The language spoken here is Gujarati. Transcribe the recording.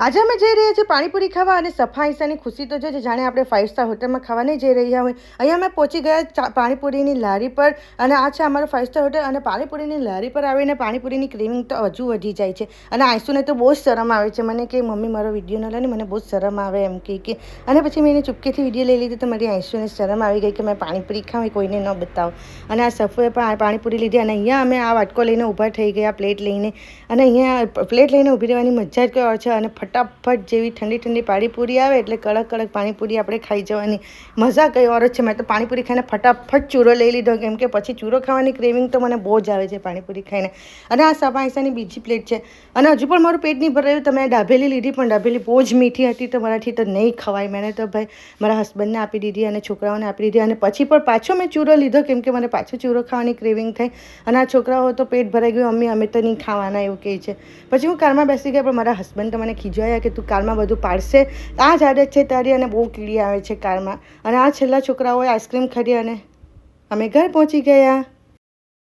આજે અમે જઈ રહ્યા છીએ પાણીપુરી ખાવા અને સફાઈસાની ખુશી તો છે જાણે આપણે 5 સ્ટાર હોટલમાં ખાવા નહીં જઈ રહ્યા હોય. અહીંયા અમે પહોંચી ગયા પાણીપુરીની લારી પર અને આ છે અમારું 5 સ્ટાર હોટલ અને પાણીપુરીની લારી પર આવીને પાણીપુરીની ક્રેવિંગ તો હજુ વધી જાય છે. અને આંસુને તો બહુ જ શરમ આવે છે. મને કે મમ્મી મારો વિડીયો ન લે ને મને બહુ જ શરમ આવે એમ કે અને પછી મેં એને ચૂપકેથી વિડીયો લઈ લીધો તો મારી આંસુને શરમ આવી ગઈ કે મેં પાણીપુરી ખાવી કોઈને ન બતાવો. અને આ સફોએ પણ પાણીપુરી લીધી અને અહીંયા અમે આ વાટકો લઈને ઊભા થઈ ગયા પ્લેટ લઈને અને અહીંયા પ્લેટ લઈને ઊભી રહેવાની મજા જ કયો છે. અને ફટાફટ જેવી ઠંડી ઠંડી પાણીપુરી આવે એટલે કડક કડક પાણીપુરી આપણે ખાઈ જવાની મજા કંઈ ઓર જ છે. મેં તો પાણીપુરી ખાઈને ફટાફટ ચૂરો લઈ લીધો કેમ કે પછી ચૂરો ખાવાની ક્રેવિંગ તો મને બહુ જ આવે છે પાણીપુરી ખાઈને. અને આ સફાઈસાની બીજી પ્લેટ છે અને હજુ પણ મારું પેટ નહીં ભરાયું તો મેં ડાભેલી લીધી પણ ડાભેલી બહુ જ મીઠી હતી તો મારાથી તો નહીં ખવાય. મેં તો ભાઈ મારા હસબન્ડને આપી દીધી અને છોકરાઓને આપી દીધી અને પછી પણ પાછો મેં ચૂરો લીધો કેમ કે મને પાછો ચૂરો ખાવાની ક્રેવિંગ થઈ. અને આ છોકરાઓ તો પેટ ભરાઈ ગયું મમ્મી અમે તો નહીં ખાવાના એવું કહે છે. પછી હું કારમાં બેસી ગયા પણ મારા હસબન્ડ તો મને ખીજવાયા કે તું કારમાં બધું પાડશે આ જ આદત છે તારી અને બહુ કીડી આવે છે કારમાં. અને આ છેલ્લા છોકરાઓએ આઈસ્ક્રીમ ખાધી અને અમે ઘર પહોંચી ગયા.